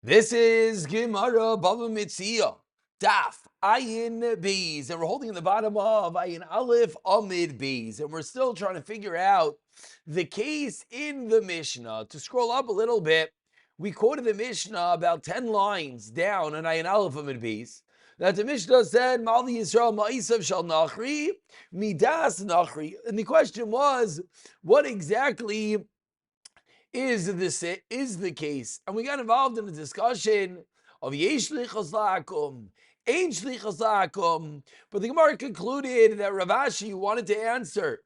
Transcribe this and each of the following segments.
This is Gemara Bava Metziah, Daf Ayin Bees, and we're holding in the bottom of Ayin Aleph Amid Bees, and we're still trying to figure out the case in the Mishnah. To scroll up a little bit, we quoted the Mishnah about 10 lines down on Ayin Aleph Amid Bees. That the Mishnah said, Mali Yisrael Ma'isav Shal Nachri, Midas Nachri. And the question was, what exactly is the case? And we got involved in a discussion of yesh shlichos la'akum, ain't shlichos la'akum. But the Gemara concluded that Rav Ashi wanted to answer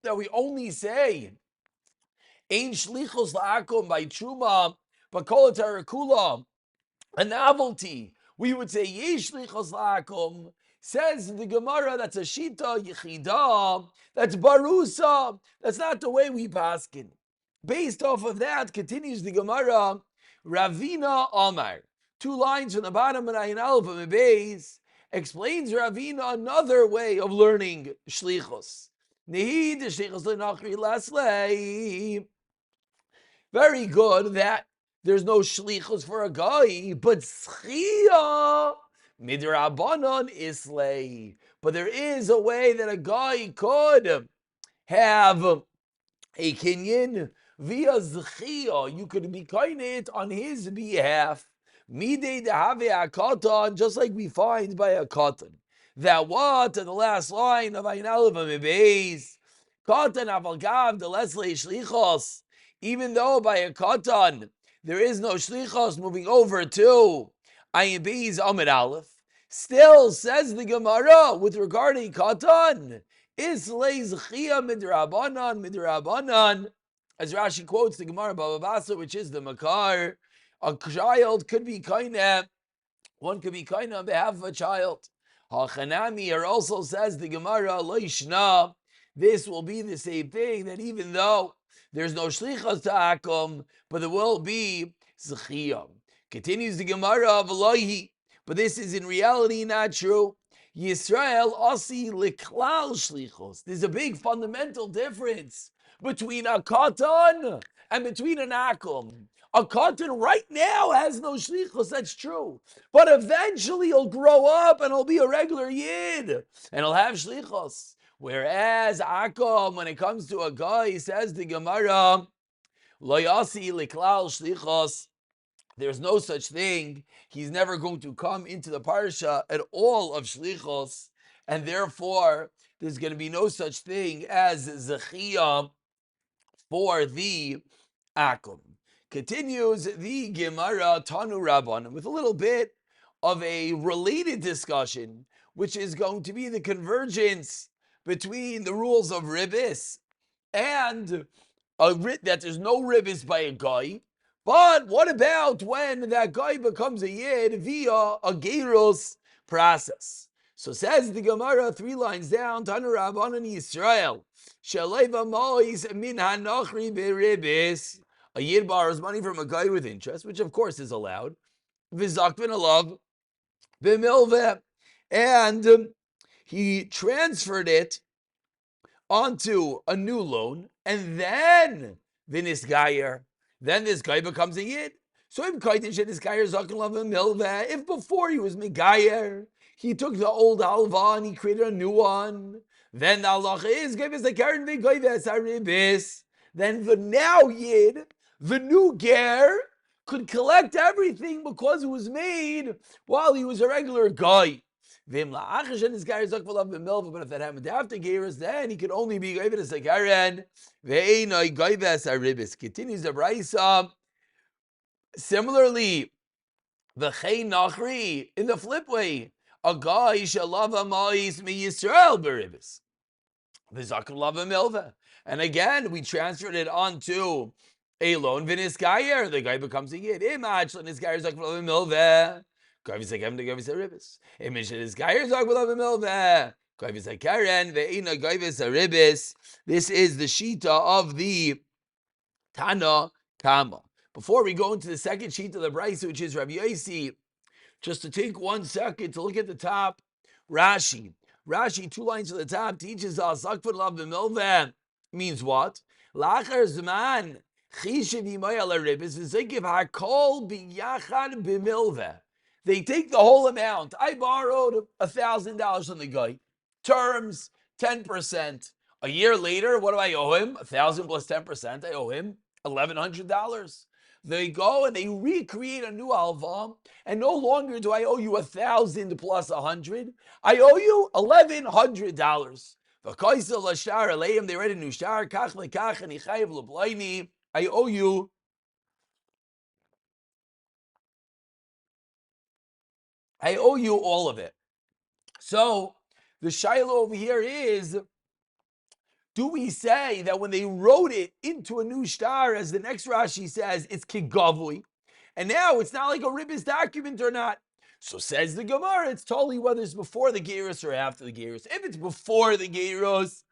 that we only say ain't shlichos la'akum by truma, but kol kula, a novelty. We would say yesh shlichos la'akum. Says the Gemara, that's a shita yichida, that's barusa. That's not the way we paskin. Based off of that, continues the Gemara, Ravina Amar. 2 lines from the bottom of Ayin Aleph and Beis explains Ravina another way of learning shlichus. Nehid shlichus lenachri laslei. Very good that there's no shlichus for a guy, but schia midrabanan islay. But there is a way that a guy could have a kinyan via zchia. You could be kainit on his behalf. Midei dehave akatan, just like we find by a katan. That what in the last line of Ayin Aleph Beis, katan avalgav the leslei shlichos. Even though by a katan there is no shlichos moving over to Ayin Beis Amid Aleph, still says the Gemara with regard to katan. Islay zchia midrabanan, as Rashi quotes the Gemara Bava Basra, which is the Makar. A child could be kainah. One could be kainah on behalf of a child. Hachanami, or also says the Gemara Loishna. This will be the same thing, that even though there's no shlichas to akum, but there will be zchia. Continues the Gemara of Elohi, but this is in reality not true. Yisrael asi liklal shlichos. There's a big fundamental difference between a katan and between an akum. A katan right now has no shlichos, that's true. But eventually he'll grow up and he'll be a regular yid and he'll have shlichos. Whereas akum, when it comes to a guy, says the Gemara, lo yasi liklal shlichos. There's no such thing. He's never going to come into the parsha at all of shlichos, and therefore there's going to be no such thing as zechiyah for the akum. Continues the Gemara Tanu Rabbanan with a little bit of a related discussion, which is going to be the convergence between the rules of ribis and that there's no ribis by a guy. But what about when that guy becomes a yid via a gerus process? So says the Gemara 3 lines down, Tanu Rabbanan Yisrael, Shaleva Mois min hanachri beribis. A yid borrows money from a guy with interest, which of course is allowed. V'zakvin alav b'milveh, and he transferred it onto a new loan, and then v'nisgayer. Then this guy becomes a yid. So if before he was megayer, he took the old halva and he created a new one, then the halacha is then the now yid, the new ger, could collect everything because it was made while he was a regular guy. But if that happened after Geras, then he could only be Goyvet as a Karen. Continues the Braisa. Similarly, the Chei Nachri, in the flip way, a guy shalava ma'is mi Yisrael beribis. V'zakum lava milva. And again, we transferred it onto a loan. V'nis gayer, the guy becomes a yid. Imach, v'nis gayer zakum lava milva. This is in the shita of the Tana Kama. Before we go into the second sheet of the Brisa, which is Rabbi Yosi, just to take 1 second to look at the top, Rashi, 2 lines at the top, teaches us means what? Lachar Zman They take the whole amount. I borrowed $1,000 from the guy. Terms 10%. A year later, what do I owe him? 1,000 plus 10%. I owe him $1,100. They go and they recreate a new alva, and no longer do I owe you 1,000 plus 100. I owe you $1,100. They read a new shtar. I owe you all of it. So the shiloh over here is, do we say that when they wrote it into a new shtar, as the next Rashi says, it's kigavui, and now it's not like a ribbis document or not? So says the Gemara, it's totally whether it's before the Gerus or after the Gerus. If it's before the Gerus,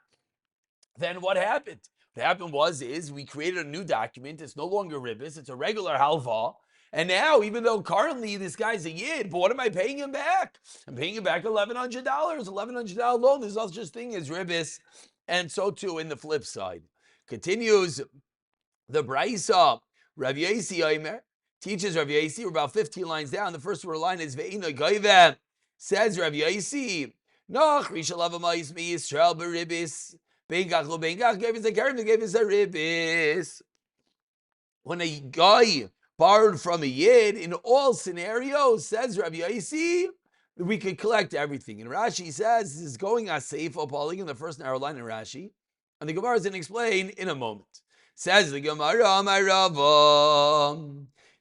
then what happened? What happened is we created a new document. It's no longer ribbis, it's a regular halva. And now, even though currently this guy's a yid, but what am I paying him back? I'm paying him back $1,100. $1,100 loan. There's no such thing as ribbis. And so too in the flip side. Continues the Braisa. Rav Yosi Omer teaches Rav Yosi. We're about 15 lines down. The first line is Ve'ina Goyve. Says Rav Yosi, Noch Rishalavamais mi Yisrael beribis. Beingach lo beingach gave us a karim, gave us a ribis. When a guy borrowed from a yid, in all scenarios, says Rav Yosi, we could collect everything. And Rashi says this is going as safe appalling in the first narrow line in Rashi. And the Gemara is going to explain in a moment. Says the Gemara, my Rava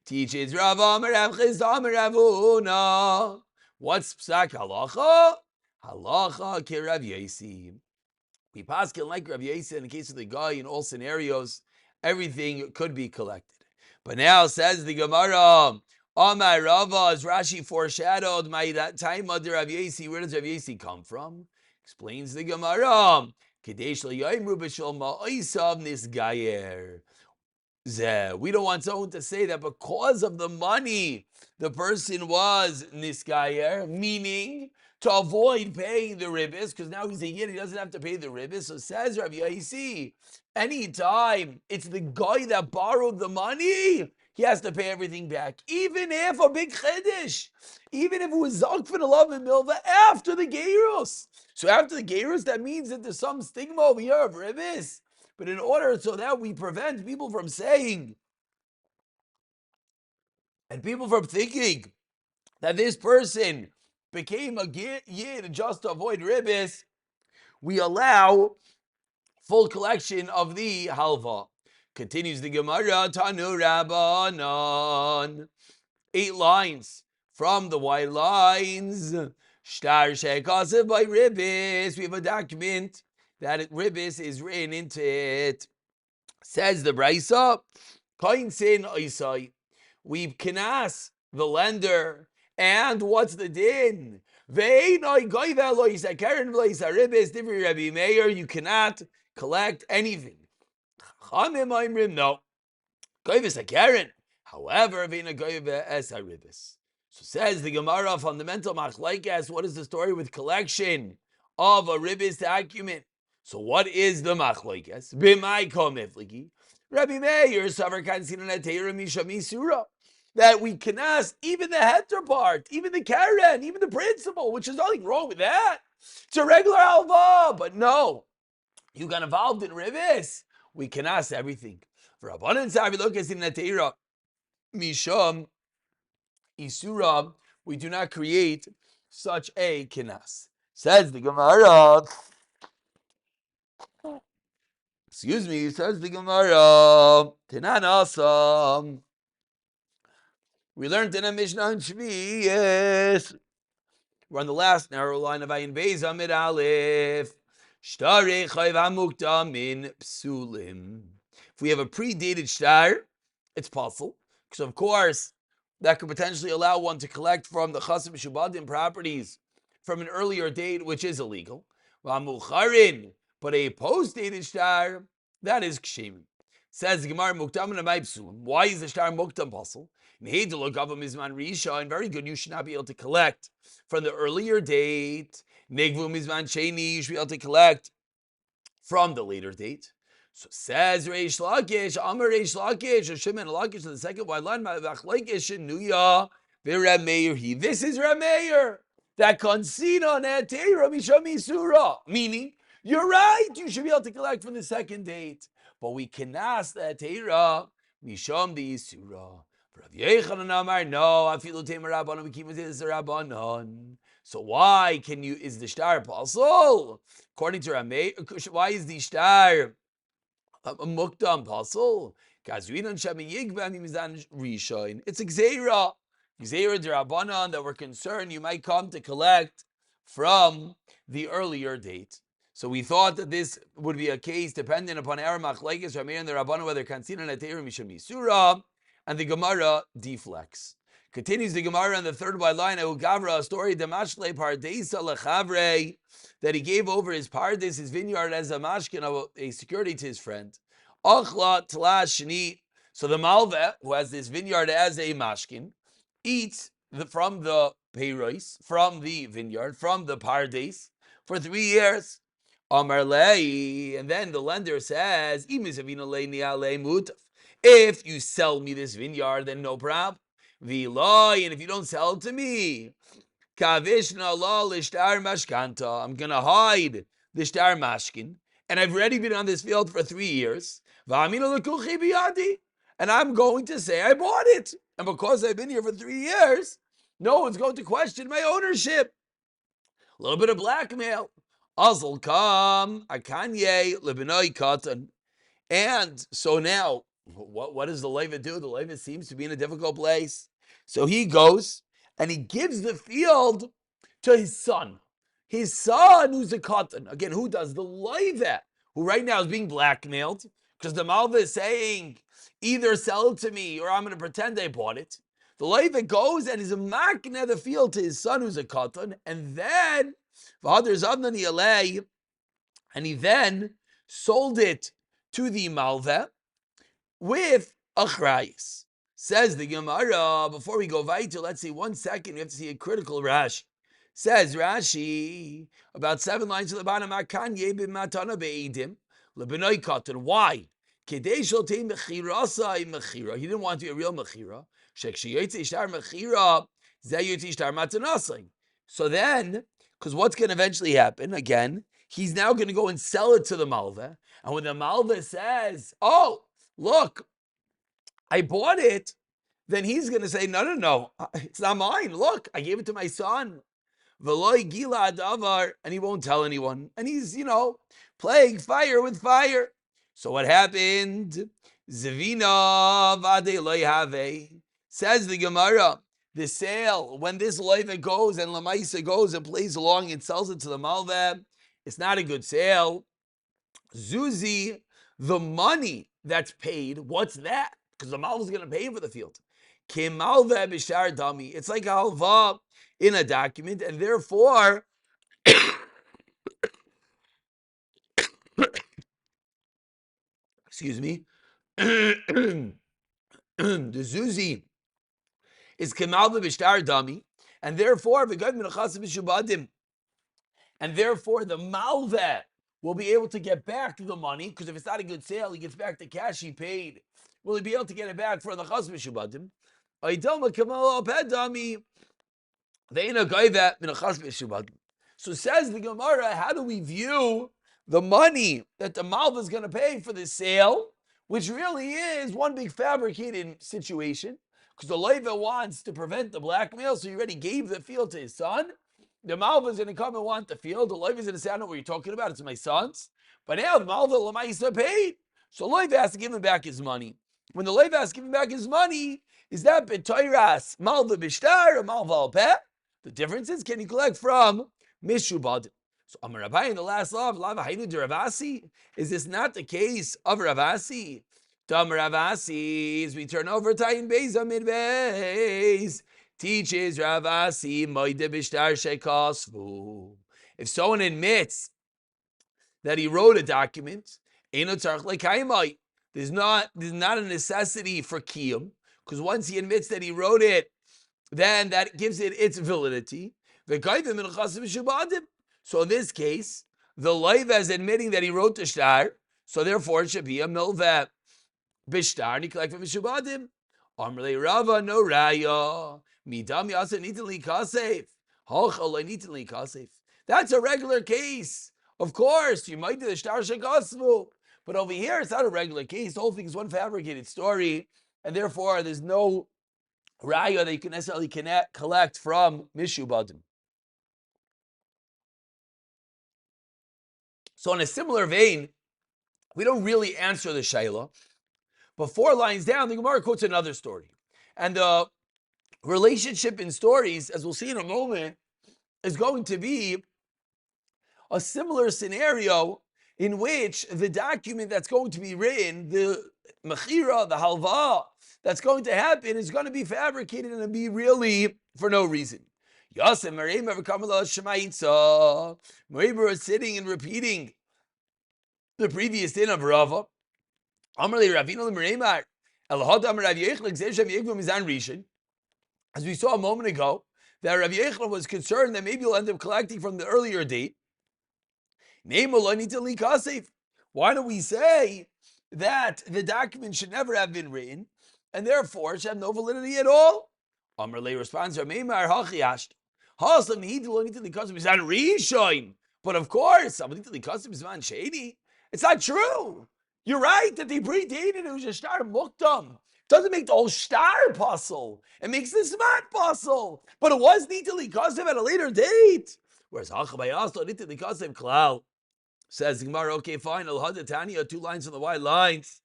teaches Rava, Rav Chizda, Rav Huna. What's psak halacha? Halacha ke Rav Yosi. We paskin like Rav Yosi in the case of the guy in all scenarios, everything could be collected. But now says the Gemara, Amar Rava, as Rashi foreshadowed, my time of Rav Yosi, where does Rav Yosi come from? Explains the Gemara, Kadesh l'yoyimru b'shol ma'osav nisgayer. We don't want someone to say that because of the money, the person was nisgayer, meaning to avoid paying the ribbis, because now he's a yid, he doesn't have to pay the ribbis. So says Rav Yosi, anytime it's the guy that borrowed the money, he has to pay everything back. Even if a big chiddush, even if it was Zakfin Alav and Milva after the Geirus. So after the Geirus, that means that there's some stigma over here of ribbis. But in order so that we prevent people from saying and people from thinking that this person became a yid just to avoid ribbis, we allow full collection of the halva. Continues the Gemara, Tanu Rabbanon. 8 lines from the white lines. Shtar shekasev by ribbis. We have a document that ribbis is written into it. Says the Braisa, Koin sin oisai. We can ask the lender. And what's the din? You cannot collect anything. No. However, so says the Gemara, fundamental machlaikas. What is the story with collection of a ribbis document? So what is the machlaikas? B'mai komifliki. Rabbi Meir savar kansin ateirim misura. That we can ask even the heter part, even the karen, even the principal, which is nothing wrong with that. It's a regular halva, but no, you got involved in ribbis. We can ask everything. For Rabbanan Savi Lokas in Nateira Misham Isura, we do not create such a kinas. Says the Gemara. Excuse me, says the Gemara. Tenan Asam. We learned in a Mishnah in Shviyas. We're on the last narrow line of Ayin Beis Amid Aleph. Shtarei chayv hamukta min psulim. If we have a predated shtar, it's possible. Because of course, that could potentially allow one to collect from the chasim shubadim properties from an earlier date, which is illegal. V'amucharin, but a post-dated shtar, that is kshim. Says the Gemara muktam min psulim. Why is the shtar muktam possible? And very good, you should not be able to collect from the earlier date. Negvu mizman sheni, you should be able to collect from the later date. So says Reish Lakish, Amar Reish Lakish, or Shimon Lakish, the second wide line, Machlaikish Nuya, Virem Meir he. This is Rameir. That Consina Netera Mishami Surah. Meaning, you're right, you should be able to collect from the second date. But we can ask that Teira Misham the Surah. Rav Yechanan Amar, no, Afilu Temer Rabbanon, we keep it as a Rabbanon. So why can you, is the shtar apostle? According to Rameir, why is the shtar a mukdam pasul? It's a gzeira d'Rabbanan that we're concerned you might come to collect from the earlier date. So we thought that this would be a case dependent upon our machlekes Rameir and the Rabbanan whether kansina neteirim mishum misura, and the Gemara deflects. Continues the Gemara on the third wide line. Gavra, a story Damashle Pardesa Lechavre, that he gave over his pardes, his vineyard, as a mashkin, a security to his friend. Achla Tlashni. So the Malve, who has this vineyard as a mashkin, eats from the peiros, from the vineyard, from the pardes, for 3 years. Amar Lei, and then the lender says, if you sell me this vineyard, then no problem. V'loi, and if you don't sell it to me, kavishna la lishtar mashkanta, I'm gonna hide the shtar mashkin, and I've already been on this field for 3 years. V'amina lekuchi biyadi, and I'm going to say I bought it, and because I've been here for 3 years, no one's going to question my ownership. A little bit of blackmail. Azal kam akanye lebenoi katan, and so now what does the Leva do? The Leva seems to be in a difficult place. So he goes and he gives the field to his son. His son, who's a katan. Again, who does? The Leva, who right now is being blackmailed because the Malva is saying, either sell it to me or I'm going to pretend I bought it. The Leva goes and is a makna the field to his son, who's a katan, and then and he then sold it to the Malva with achrayis. Says the Gemara, before we go weiter, let's see 1 second, we have to see a critical Rashi. Says Rashi, about 7 lines to the bottom, why? He didn't want to be a real mechira. So then, because what's going to eventually happen, again, he's now going to go and sell it to the Malva. And when the Malva says, oh, look, I bought it, then he's going to say, no, it's not mine. Look, I gave it to my son. Veloy gila davar, and he won't tell anyone. And he's, playing fire with fire. So what happened? Zevina vade loy have. Says the Gemara, the sale, when this loiva goes and Lamaisa goes and plays along and sells it to the Malva, it's not a good sale. Zuzi, the money that's paid, what's that? Because the Malva is going to pay for the field. Kemalva b'shar dami. It's like a halva in a document, and therefore, excuse me, the Zuzi is kemalva b'shar dami, and therefore, and therefore the Malva will be able to get back the money, because if it's not a good sale, he gets back the cash he paid. Will he be able to get it back for the chas b'shubadim? So says the Gemara, how do we view the money that the Malva is going to pay for the sale, which really is one big fabricated situation, because the Leva wants to prevent the blackmail, so he already gave the field to his son. The Malva is going to come and want the field. The Leva is going to say, I know what you're talking about, it's my son's. But now the Malva Lamaisa paid. So Leva has to give him back his money. When the Leva has to give him back his money, is that b'toiras Malva b'shtar or Malva al-peh? The difference is, can you collect from Mishubad? So Amar Rabbi in the last law of Lava Hainu de Ravasi, is this not the case of Ravasi? Tam Ravasi, as we turn over Tayin Beis Amid Beis, teaches Ravasi Moide b'shtar shekasvu. If someone admits that he wrote a document, Eino tzarich lekayimai, there's not a necessity for kiyum, because once he admits that he wrote it, then that gives it its validity. So in this case, the Leiva is admitting that he wrote the shtar, So therefore, it should be a milveh. Bishtar, and you collect from Mishubadim. Amrle Rava, no raya. Midam yasa nitin kasef. Halchala nitin kasef. That's a regular case. Of course, you might do the shtar shekasvu. But over here, it's not a regular case. The whole thing is one fabricated story. And therefore, there's no raya that you can necessarily collect from Mishubadim. So in a similar vein, we don't really answer the shayla. But 4 lines down, the Gemara quotes another story. And the relationship in stories, as we'll see in a moment, is going to be a similar scenario in which the document that's going to be written, the mechira, the halva, that's going to happen is going to be fabricated and be really for no reason. Yasem Mareim ever come Shemaitza. Mareim is sitting and repeating the previous din of Rava. Amarle Ravino Mareimar. Elahadam Rav Yechlik Zeshem Yegvum Mizan Rishon. As we saw a moment ago, that Rav Yechlik was concerned that maybe you'll end up collecting from the earlier date. Why don't we say that the document should never have been written, and therefore should have no validity at all? Amrle responds, but of course, it's not true. You're right that they predated it was a star mukdam. Doesn't make the whole star puzzle. It makes the smart puzzle. But it was nitali kasev at a later date. Whereas Hachabayaslo nitali kasev klal. Says the Gemara, okay, fine. Al Tanya, 2 lines from the white lines.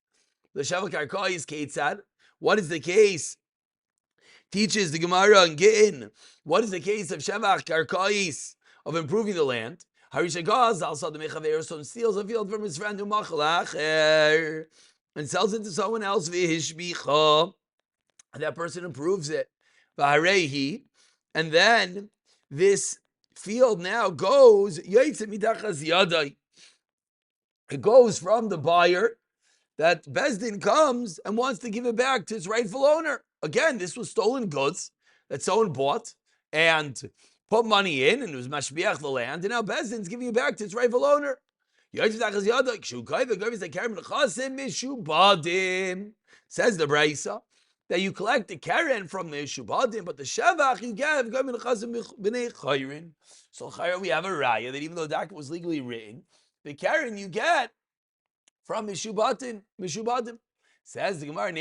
The Shavak Arkais Ketzad. What is the case? Teaches the Gemara and Gittin. What is the case of Shavak Arkais of improving the land? Harisha Gaz also the Mechaver son steals a field from his friend Umachalacher and sells it to someone else v'hishbicha. And that person improves it. V'harehi. And then this field now goes Yaitze Midachas Yadai. It goes from the buyer that Bezdin comes and wants to give it back to its rightful owner. Again, this was stolen goods that someone bought and put money in, and it was mashbiach the land, and now Bezdin's giving it back to its rightful owner. Says the Braisa that you collect the keren from the Shubadim, but the Shevach you give. So we have a raya that even though the document was legally written, the keren you get from Mishubadim. Says the Gemara,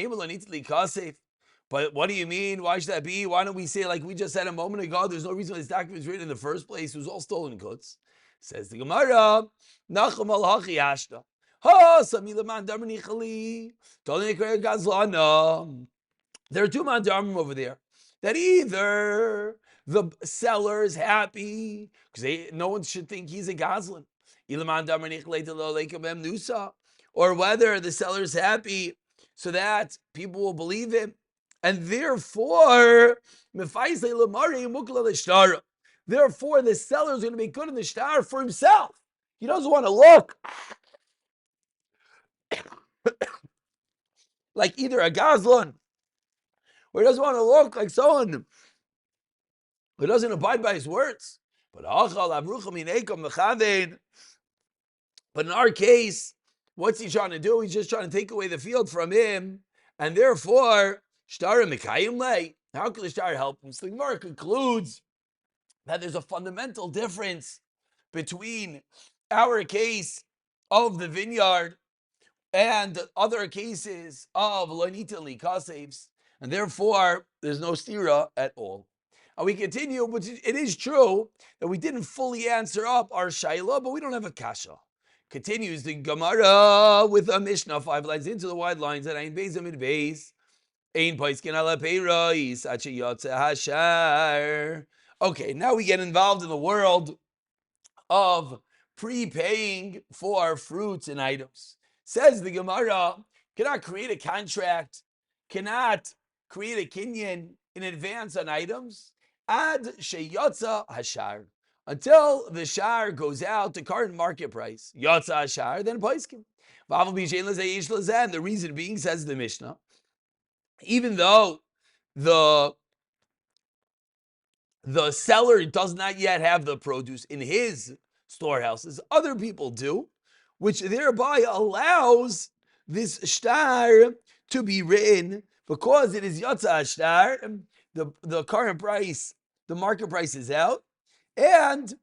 but what do you mean? Why should that be? Why don't we say, like we just said a moment ago, there's no reason why this document was written in the first place. It was all stolen goods. Says the Gemara, Nachum al-Hachi Ashta. There are 2 mandarim over there. That either the seller is happy, because no one should think he's a Goslin. Or whether the seller is happy so that people will believe him. And therefore, the seller is going to be good in the shtar for himself. He doesn't want to look like either a Goslin, or he doesn't want to look like someone who doesn't abide by his words. But in our case, what's he trying to do? He's just trying to take away the field from him, and therefore, how can the shtar help him? So the Gemara concludes that there's a fundamental difference between our case of the vineyard and other cases of Lanita Li Kasevs, and therefore there's no stira at all. And we continue, but it is true that we didn't fully answer up our shaila, but we don't have a kasha. Continues the Gemara with a Mishnah 5 lines into the wide lines that Ein Beis Amid Beis. Okay, now we get involved in the world of prepaying for fruits and items. Says the Gemara, cannot create a contract, cannot create a kinyan in advance on items, ad sheyatza hashar, until the shar goes out to current market price. Yatza hashar, then paiskim. And the reason being, says the Mishnah, even though the seller does not yet have the produce in his storehouses, other people do. which thereby allows this shtar to be written because it is yotza shtar. The current price, the market price is out, and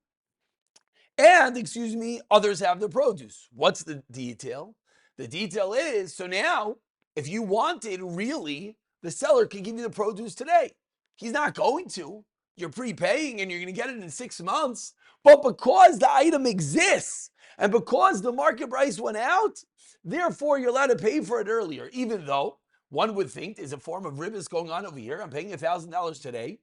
excuse me, others have the produce. What's the detail? The detail is, so now, if you wanted, really, the seller can give you the produce today. He's not going to. You're prepaying and you're going to get it in 6 months. But because the item exists and because the market price went out, therefore you're allowed to pay for it earlier, even though one would think there's a form of ribbis going on over here. I'm paying $1,000 today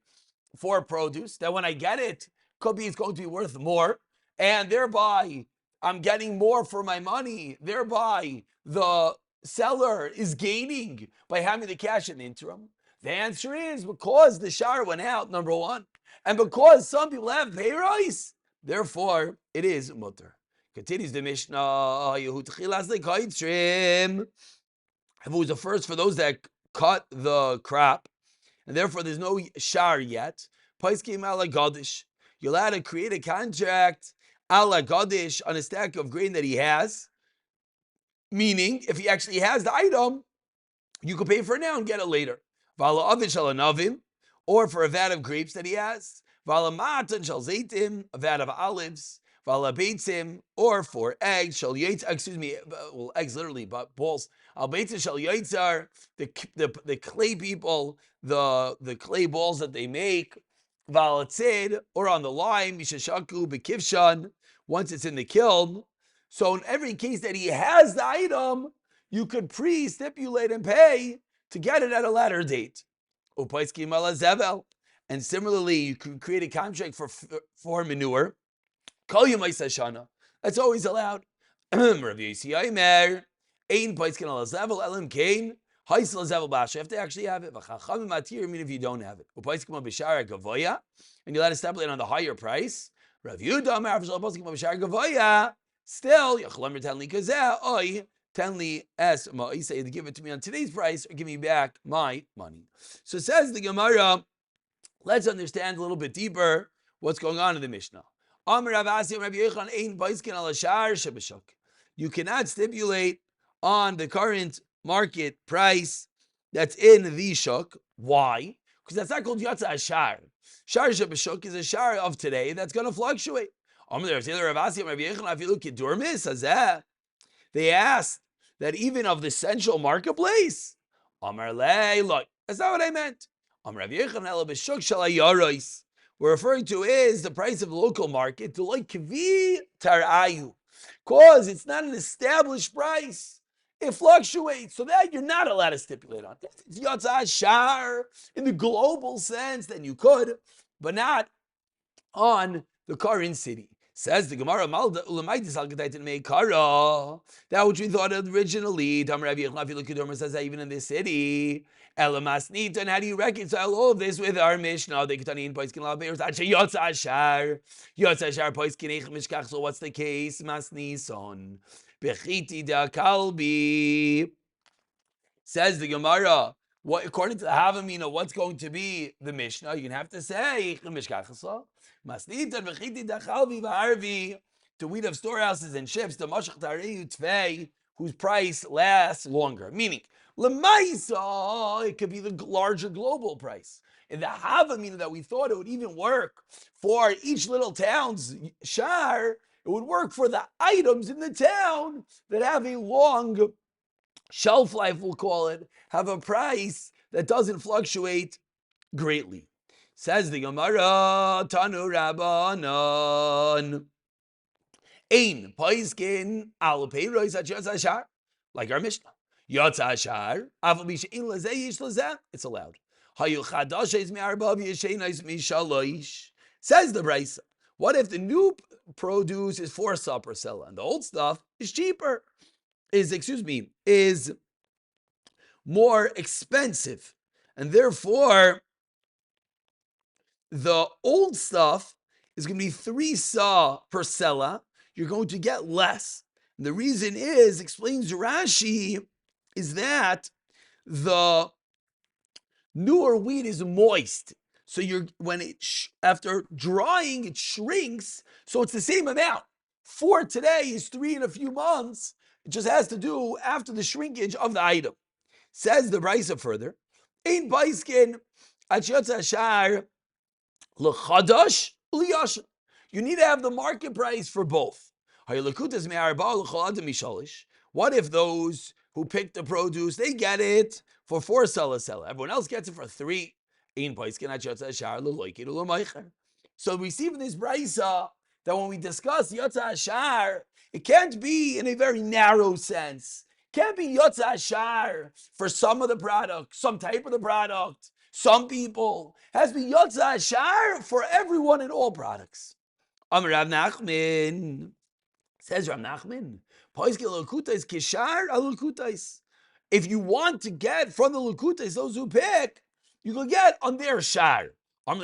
for produce that when I get it, could be it's going to be worth more, and thereby I'm getting more for my money. Thereby, the seller is gaining by having the cash in the interim. The answer is because the shar went out, number one, and because some people have pay rise, therefore it is mutter. Continues the Mishnah. If it was the first for those that cut the crop, and therefore there's no shar yet, Paiskim ala Gadish. You're allowed to create a contract ala Gadish on a stack of grain that he has. Meaning, if he actually has the item, you could pay for it now and get it later. Vala avish ala navim, or for a vat of grapes that he has. Vala matan shal zaitim, a vat of olives. Vala beitzim, or for eggs shal yaitz. Excuse me, well, eggs literally, but balls. Al beitzim shal yaitzar, the clay people, the clay balls that they make. Vala tzid, or on the lime, mishashaku bekivshan, once it's in the kiln. So in every case that he has the item, you could pre-stipulate and pay to get it at a later date. And similarly, you can create a contract for manure. That's always allowed. You have to actually have it. If you don't have it. And you let it stipulate on the higher price. Still, Tenli es ma. You say to give it to me on today's price or give me back my money. So says the Gemara. Let's understand a little bit deeper what's going on in the Mishnah. You cannot stipulate on the current market price that's in the shuk. Why? Because that's not called yatsa ashar. Shar shebeshuk is a shar of today that's going to fluctuate. They asked that even of the central marketplace, look, that's not what I meant. We're referring to is the price of the local market, because it's not an established price. It fluctuates, so that you're not allowed to stipulate on. If it's Yatzah Shar in the global sense, then you could, but not on the current city. Says the Gemara, that which we thought originally, says that even in this city. And how do you reconcile all of this with our Mishnah? So what's the case? Says the Gemara, according to the Havamina, what's going to be the Mishnah? You're going to have to say the wheat of storehouses and ships, the whose price lasts longer. Meaning, it could be the larger global price. In the Havamina that we thought it would even work for each little town's shar, it would work for the items in the town that have a long shelf life, we'll call it, have a price that doesn't fluctuate greatly. Says the Gemara, Tanu Rabbanon. Ein poiskin al peiros ashar, like our Mishnah. Yotza ashar, aval mishein lazeh yish lazeh. It's allowed. Hayu chadashes mi'arbav yeshenais mishaloish. Says the Brisa. What if the new produce is 4 sa per sela and the old stuff is cheaper? Is more expensive, and therefore the old stuff is going to be 3 sa per sela. You're going to get less. And the reason is, explains Rashi, is that the newer wheat is moist. So after drying, it shrinks. So it's the same amount. For today is 3 in a few months. It just has to do after the shrinkage of the item. Says the Brisa further, Ein Baiskin at Yotza Shar L'chadash L'yashin. You need to have the market price for both. What if those who pick the produce, they get it for 4 sellers? Everyone else gets it for 3. So we see from this brisa that when we discuss Yotza Ashar, it can't be in a very narrow sense. It can't be Yotza Ashar for some of the product, some type of the product, some people. It has to be Yotza Ashar for everyone in all products. Amar Rav Nachman, says Rav Nachman, if you want to get from the Lukutais, those who pick, you can get on their shar. Why is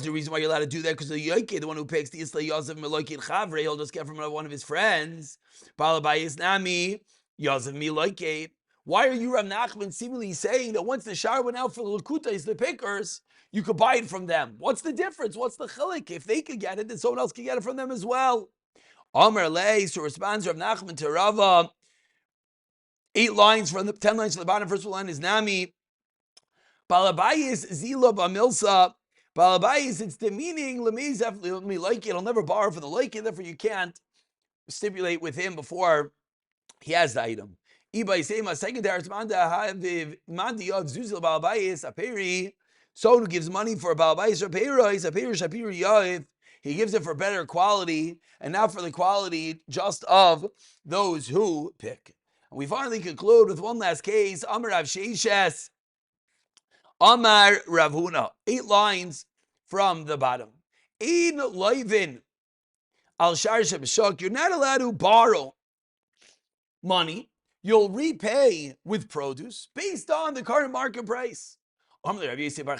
the reason why you're allowed to do that? Because the Yoike, the one who picks the Islay Yosef Meloikin Chavre, he'll just get from one of his friends. Balabayis Nami, Yosef Meloikin. Why are you, Rav Nachman, seemingly saying that once the shar went out for the Lukutais, the pickers, you could buy it from them? What's the difference? What's the chilik? If they could get it, then someone else can get it from them as well. Amar Lei, so responds Rav Nachman to Rava, 10 lines from the bottom. First line is Nami. Balabayis Zila Bamilsa. Balabayis, it's the meaning, Lemizef me like it. I'll never borrow for the like it, therefore you can't stipulate with him before he has the item. Ibay Sema, secondary Mandi of Zuzil Balabayis, Aperi. Someone who gives money for a Balabayis or Aperi Shapiri Yav. He gives it for better quality, and not for the quality just of those who pick. And we finally conclude with one last case. Amar Rav Sheishes, Amar Rav Huna. 8 lines from the bottom. Ein loivin al shar shebeshuk. You're not allowed to borrow money. You'll repay with produce based on the current market price. How did you tell me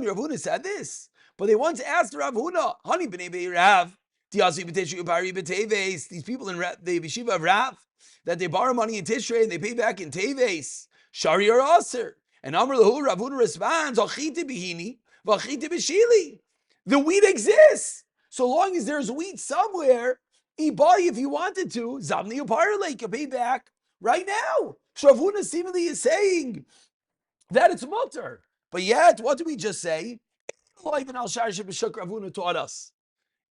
Rav Huna said this? But they once asked Rav Huna, Honey b'nei Rav, these people in the yeshiva of Rav, that they borrow money in Tishrei and they pay back in Teves, Shari or Aser. And Amr Lahu, Rav Huna responds, the wheat exists. So long as there's wheat somewhere, Ibai, if you wanted to, Zamni Uparale can pay back right now. So Rav Huna seemingly is saying that it's mutter. But yet, what did we just say? Even Al Shar Shebeshuk Rav Huna taught us.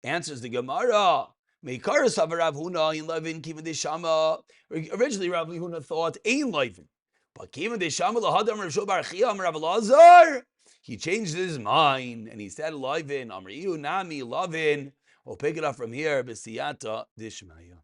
Answers the Gemara. Meikaras Rav Huna in Levin Kiva de Shama. Originally, Rav Huna thought Ein Levin, but Kiva de Shama lahadam Rav Shobar Chiyam Rav Lazar. He changed his mind and he said Levin Amriyu Nami Levin. We'll pick it up from here. B'siyata Dishmaya.